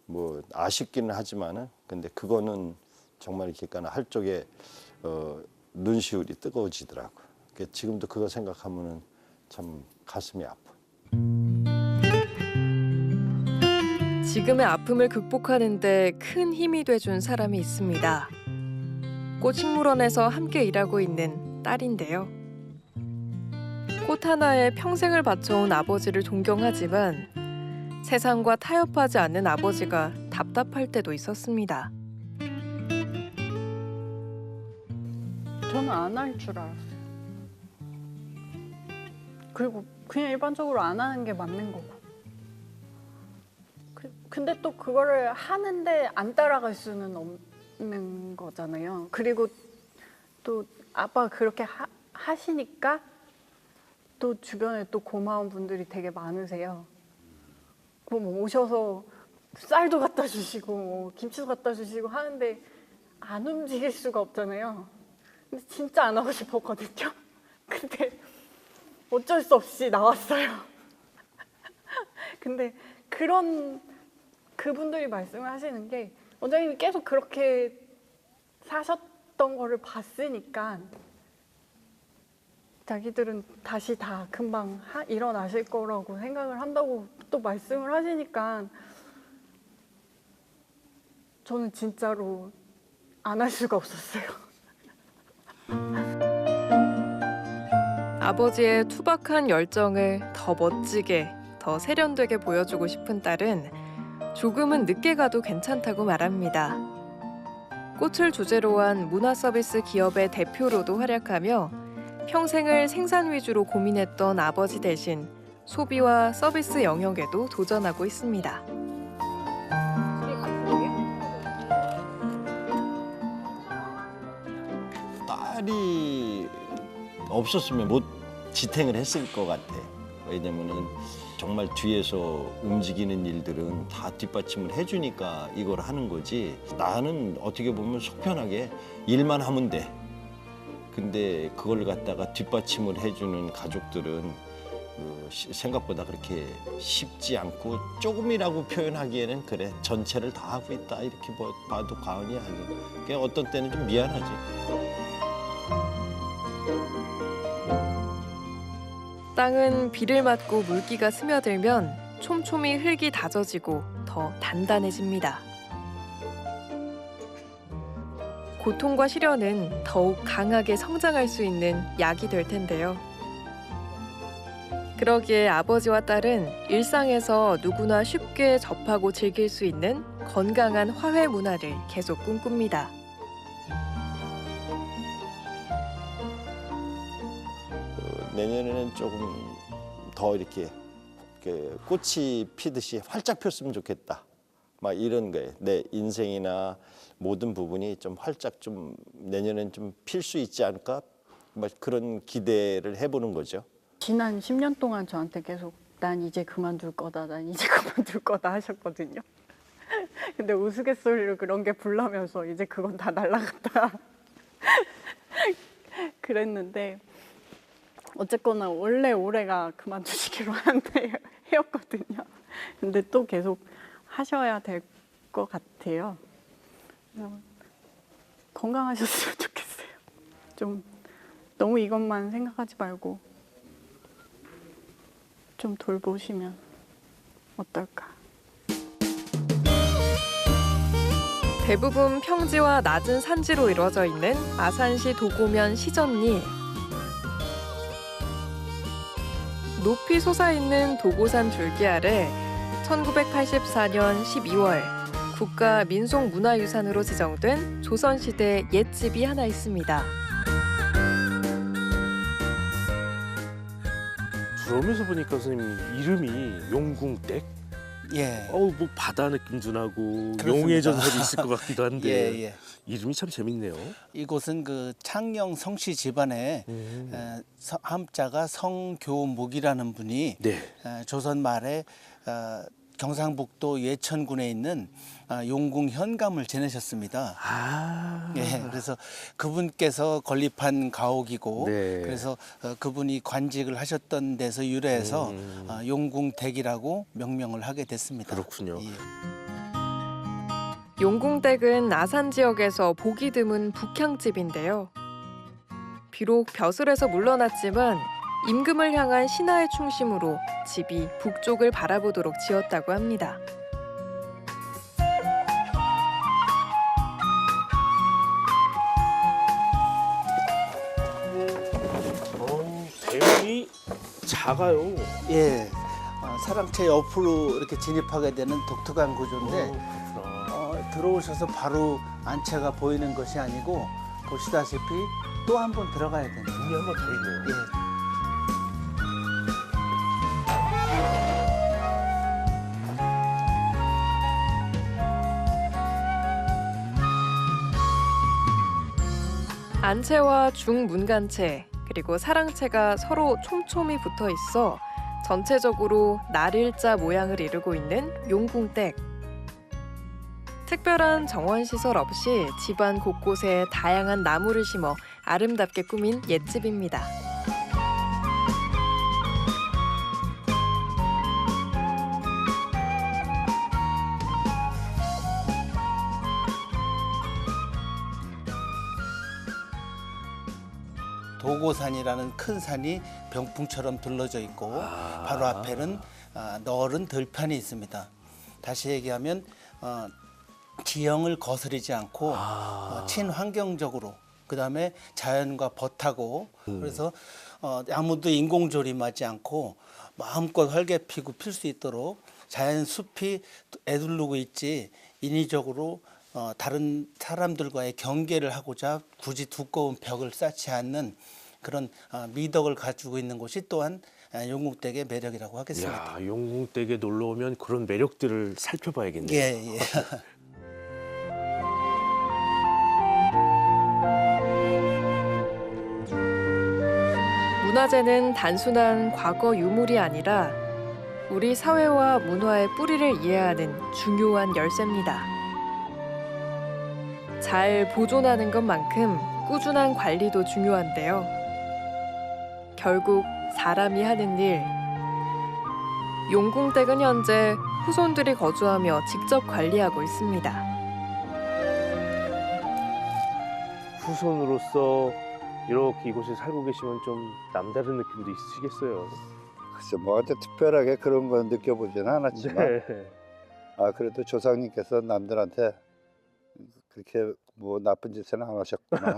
뭐 아쉽기는 하지만은 근데 그거는 정말 이렇게 할 적에 눈시울이 뜨거워지더라고. 지금도 그거 생각하면은 참 가슴이 아파. 지금의 아픔을 극복하는 데 큰 힘이 돼준 사람이 있습니다. 꽃식물원에서 함께 일하고 있는 딸인데요. 꽃 하나에 평생을 바쳐온 아버지를 존경하지만 세상과 타협하지 않는 아버지가 답답할 때도 있었습니다. 저는 안 할 줄 알았어요. 그리고 그냥 일반적으로 안 하는 게 맞는 거고. 근데 또 그거를 하는데 안 따라갈 수는 없는 거잖아요. 그리고 또 아빠가 그렇게 하시니까 또 주변에 또 고마운 분들이 되게 많으세요. 뭐 오셔서 쌀도 갖다 주시고 뭐 김치도 갖다 주시고 하는데 안 움직일 수가 없잖아요. 근데 진짜 안 하고 싶었거든요. 근데 어쩔 수 없이 나왔어요. 근데 그분들이 말씀을 하시는 게 원장님이 계속 그렇게 사셨던 거를 봤으니까 자기들은 다시 다 금방 일어나실 거라고 생각을 한다고 또 말씀을 하시니까 저는 진짜로 안 할 수가 없었어요. 아버지의 투박한 열정을 더 멋지게, 더 세련되게 보여주고 싶은 딸은 조금은 늦게 가도 괜찮다고 말합니다. 꽃을 주제로 한 문화서비스 기업의 대표로도 활약하며 평생을 생산 위주로 고민했던 아버지 대신 소비와 서비스 영역에도 도전하고 있습니다. 딸이 없었으면 못 지탱을 했을 것 같아. 왜냐면은 정말 뒤에서 움직이는 일들은 다 뒷받침을 해주니까 이걸 하는 거지. 나는 어떻게 보면 속편하게 일만 하면 돼. 근데 그걸 갖다가 뒷받침을 해주는 가족들은 생각보다 그렇게 쉽지 않고 조금이라고 표현하기에는 그래 전체를 다 하고 있다 이렇게 봐도 과언이 아니야. 그냥 어떤 때는 좀 미안하지. 땅은 비를 맞고 물기가 스며들면 촘촘히 흙이 다져지고 더 단단해집니다. 고통과 시련은 더욱 강하게 성장할 수 있는 약이 될 텐데요. 그러기에 아버지와 딸은 일상에서 누구나 쉽게 접하고 즐길 수 있는 건강한 화훼 문화를 계속 꿈꿉니다. 내년에는 조금 더 이렇게 꽃이 피듯이 활짝 폈으면 좋겠다. 막 이런 거예요. 내 인생이나 모든 부분이 좀 활짝 좀 내년엔 좀 필 수 있지 않을까? 막 그런 기대를 해보는 거죠. 지난 10년 동안 저한테 계속 난 이제 그만둘 거다, 난 이제 그만둘 거다 하셨거든요. 근데 우스갯소리로 그런 게 불나면서 이제 그건 다 날라갔다 그랬는데 어쨌거나 원래 올해가 그만두시기로 한 해였거든요. 근데 또 계속 하셔야 될 것 같아요. 건강하셨으면 좋겠어요. 좀 너무 이것만 생각하지 말고 좀 돌보시면 어떨까. 대부분 평지와 낮은 산지로 이루어져 있는 아산시 도고면 시전리. 높이 솟아있는 도고산 줄기 아래 1984년 12월 국가 민속문화유산으로 지정된 조선시대 옛집이 하나 있습니다. 들어오면서 보니까 선생님 이름이 용궁댁? 예. 뭐 바다 느낌도 나고 그렇습니다. 용의 전설이 있을 것 같기도 한데 예, 예. 이름이 참 재밌네요. 이곳은 그 창녕 성씨 집안에 함자가 성교목이라는 분이 네. 조선 말에 경상북도 예천군에 있는 용궁 현감을 지내셨습니다. 예, 그래서 그분께서 건립한 가옥이고 네. 그래서 그분이 관직을 하셨던 데서 유래해서 용궁댁이라고 명명을 하게 됐습니다. 그렇군요. 예. 용궁댁은 아산 지역에서 보기 드문 북향집인데요. 비록 벼슬에서 물러났지만 임금을 향한 신하의 충심으로 집이 북쪽을 바라보도록 지었다고 합니다. 대문이 작아요. 예, 사랑채 옆으로 이렇게 진입하게 되는 독특한 구조인데 들어오셔서 바로 안채가 보이는 것이 아니고 보시다시피 또 한 번 들어가야 됩니다. 문이 한 번 더 있네요. 예. 안채와 중문간채 그리고 사랑채가 서로 촘촘히 붙어 있어 전체적으로 날일자 모양을 이루고 있는 용궁댁. 특별한 정원시설 없이 집안 곳곳에 다양한 나무를 심어 아름답게 꾸민 옛집입니다. 도고산이라는 큰 산이 병풍처럼 둘러져 있고 바로 앞에는 넓은 들판이 있습니다. 다시 얘기하면 지형을 거스르지 않고 친환경적으로 그다음에 자연과 벗하고 그래서 아무도 인공조림하지 않고 마음껏 활개 피고 필 수 있도록 자연 숲이 애둘르고 있지 인위적으로 다른 사람들과의 경계를 하고자 굳이 두꺼운 벽을 쌓지 않는 그런 미덕을 가지고 있는 곳이 또한 용궁댁의 매력이라고 하겠습니다. 야, 용궁댁에 놀러 오면 그런 매력들을 살펴봐야겠네요. 예, 예. 문화재는 단순한 과거 유물이 아니라 우리 사회와 문화의 뿌리를 이해하는 중요한 열쇠입니다. 잘 보존하는 것만큼 꾸준한 관리도 중요한데요. 결국 사람이 하는 일. 용궁댁은 현재 후손들이 거주하며 직접 관리하고 있습니다. 후손으로서 이렇게 이곳에 살고 계시면 좀 남다른 느낌도 있으시겠어요. 글쎄 뭐 어때 특별하게 그런 건 느껴보지는 않았지만 네. 그래도 조상님께서 남들한테 그렇게 뭐 나쁜 짓은 안 하셨구나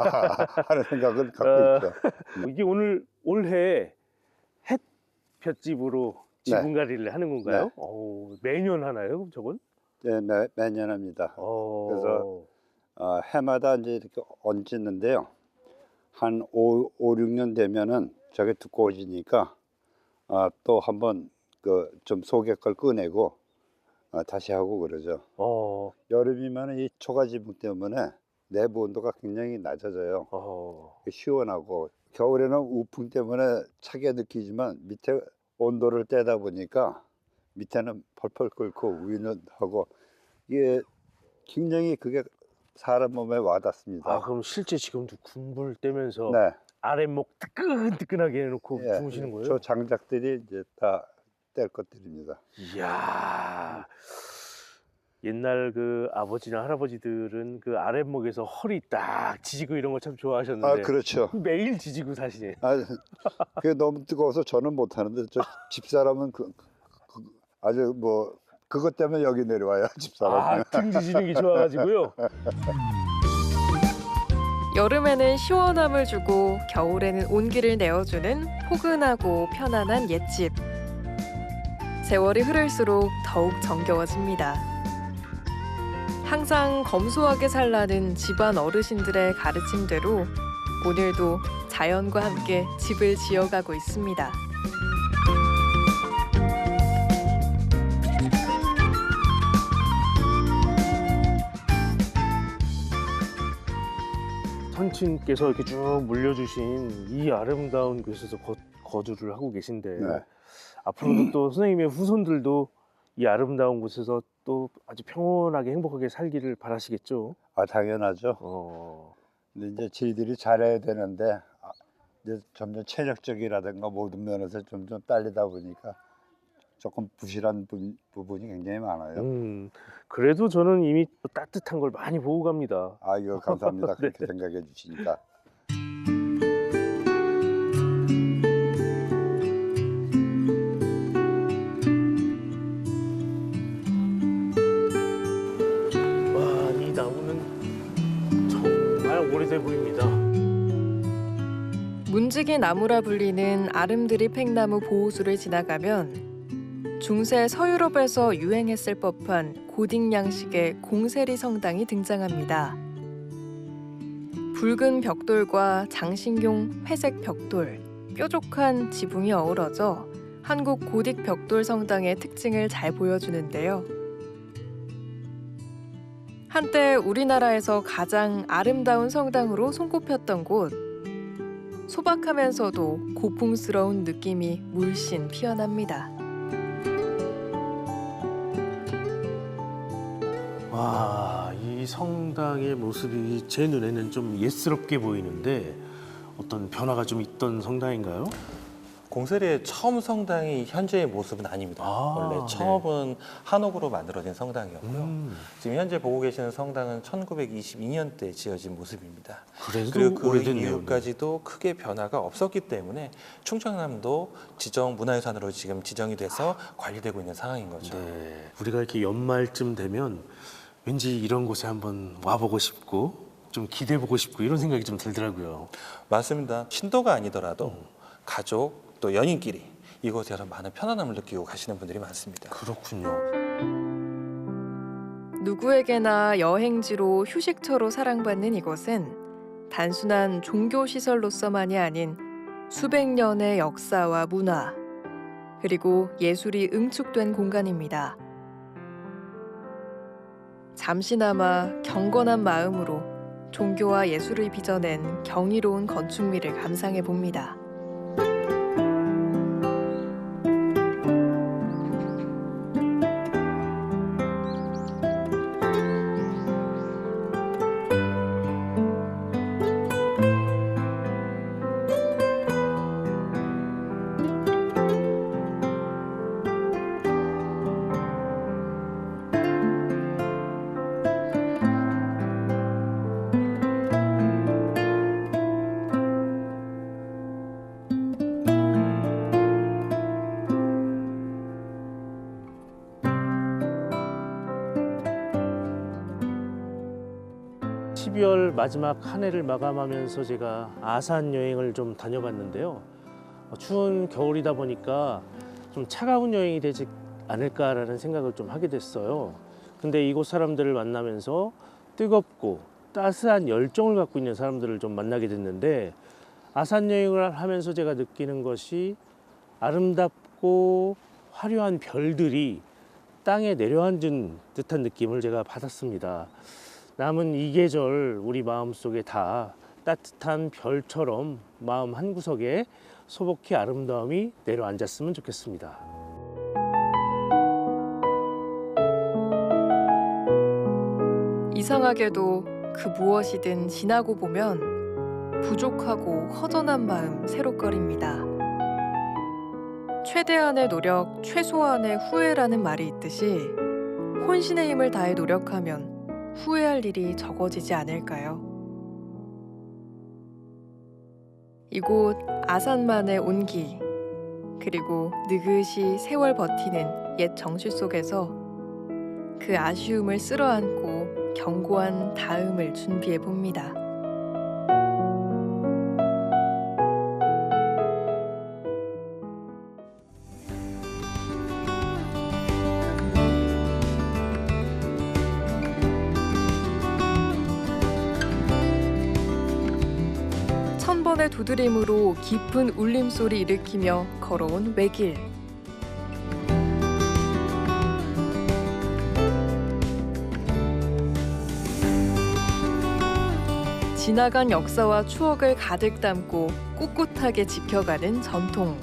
하는 생각을 갖고 있죠. 이게 올해 햇볕집으로 지분가리를 하는 건가요? 네. 매년 하나요, 그럼 저건? 네, 매년 합니다. 그래서 해마다 이제 이렇게 얹는데요. 한 5, 6년 되면은 저게 두꺼워지니까 또 한번 그 좀 속에 걸 꺼내고 다시 하고 그러죠. 여름이면 이 초가지붕 때문에 내부 온도가 굉장히 낮아져요. 시원하고 겨울에는 우풍 때문에 차게 느끼지만 밑에 온도를 떼다 보니까 밑에는 펄펄 끓고 위는 하고 이게 굉장히 그게 사람 몸에 와닿습니다. 그럼 실제 지금도 군불 떼면서 네. 아랫목 뜨끈뜨끈하게 해놓고 예, 주무시는 거예요? 저 장작들이 이제 다 뗄 것들입니다. 이야. 옛날 그 아버지나 할아버지들은 그 아랫목에서 허리 딱 지지고 이런 거 참 좋아하셨는데. 그렇죠. 매일 지지고 사시네. 그게 너무 뜨거워서 저는 못 하는데 저 집사람은 아주 뭐 그것 때문에 여기 내려와요. 집사람. 등 지지는 게 좋아가지고요. 여름에는 시원함을 주고 겨울에는 온기를 내어주는 포근하고 편안한 옛집. 세월이 흐를수록 더욱 정겨워집니다. 항상 검소하게 살라는 집안 어르신들의 가르침대로 오늘도 자연과 함께 집을 지어가고 있습니다. 선친께서 이렇게 쭉 물려주신 이 아름다운 곳에서 거주를 하고 계신데 앞으로도 또 선생님의 후손들도 이 아름다운 곳에서 또 아주 평온하게 행복하게 살기를 바라시겠죠? 당연하죠. 근데 이제 저희들이 잘해야 되는데 이제 점점 체력적이라든가 모든 면에서 점점 딸리다 보니까 조금 부실한 부분이 굉장히 많아요. 그래도 저는 이미 따뜻한 걸 많이 보고 갑니다. 이거 감사합니다. 그렇게 생각해 주시니까. 와, 이 나무는 정말 오래돼 보입니다. 문지기 나무라 불리는 아름드리 팽나무 보호수를 지나가면 중세 서유럽에서 유행했을 법한 고딕 양식의 공세리 성당이 등장합니다. 붉은 벽돌과 장신용 회색 벽돌, 뾰족한 지붕이 어우러져 한국 고딕 벽돌 성당의 특징을 잘 보여주는데요. 한때 우리나라에서 가장 아름다운 성당으로 손꼽혔던 곳, 소박하면서도 고풍스러운 느낌이 물씬 피어납니다. 와, 이 성당의 모습이 제 눈에는 좀 옛스럽게 보이는데 어떤 변화가 좀 있던 성당인가요? 공세리의 처음 성당이 현재의 모습은 아닙니다. 원래 처음은 한옥으로 만들어진 성당이었고요. 지금 현재 보고 계시는 성당은 1922년대 지어진 모습입니다. 그리고 그 이후까지도 크게 변화가 없었기 때문에 충청남도 지정 문화유산으로 지금 지정이 돼서 관리되고 있는 상황인 거죠. 네, 우리가 이렇게 연말쯤 되면 왠지 이런 곳에 한번 와보고 싶고 좀 기대해보고 싶고 이런 생각이 좀 들더라고요. 맞습니다. 신도가 아니더라도 가족 또 연인끼리 이곳에서 많은 편안함을 느끼고 가시는 분들이 많습니다. 그렇군요. 누구에게나 여행지로 휴식처로 사랑받는 이곳은 단순한 종교시설로서만이 아닌 수백 년의 역사와 문화, 그리고 예술이 응축된 공간입니다. 잠시나마 경건한 마음으로 종교와 예술을 빚어낸 경이로운 건축미를 감상해 봅니다. 마지막 한 해를 마감하면서 제가 아산 여행을 좀 다녀봤는데요. 추운 겨울이다 보니까 좀 차가운 여행이 되지 않을까라는 생각을 좀 하게 됐어요. 근데 이곳 사람들을 만나면서 뜨겁고 따스한 열정을 갖고 있는 사람들을 좀 만나게 됐는데 아산 여행을 하면서 제가 느끼는 것이 아름답고 화려한 별들이 땅에 내려앉은 듯한 느낌을 제가 받았습니다. 남은 이 계절 우리 마음속에 다 따뜻한 별처럼 마음 한구석에 소복히 아름다움이 내려앉았으면 좋겠습니다. 이상하게도 그 무엇이든 지나고 보면 부족하고 허전한 마음 새록거립니다. 최대한의 노력, 최소한의 후회라는 말이 있듯이 혼신의 힘을 다해 노력하면 후회할 일이 적어지지 않을까요? 이곳 아산만의 온기, 그리고 느긋이 세월 버티는 옛 정취 속에서 그 아쉬움을 쓸어안고 견고한 다음을 준비해 봅니다. 천번의 두드림으로 깊은 울림소리 일으키며 걸어온 외길. 지나간 역사와 추억을 가득 담고 꿋꿋하게 지켜가는 전통.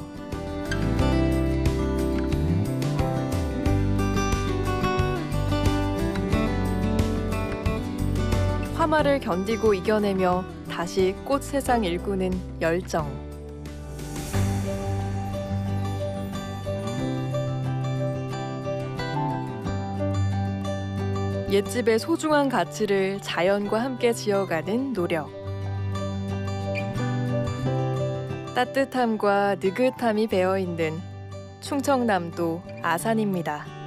화마를 견디고 이겨내며 다시 꽃 세상 일구는 열정. 옛집의 소중한 가치를 자연과 함께 지어가는 노력. 따뜻함과 느긋함이 배어있는 충청남도 아산입니다.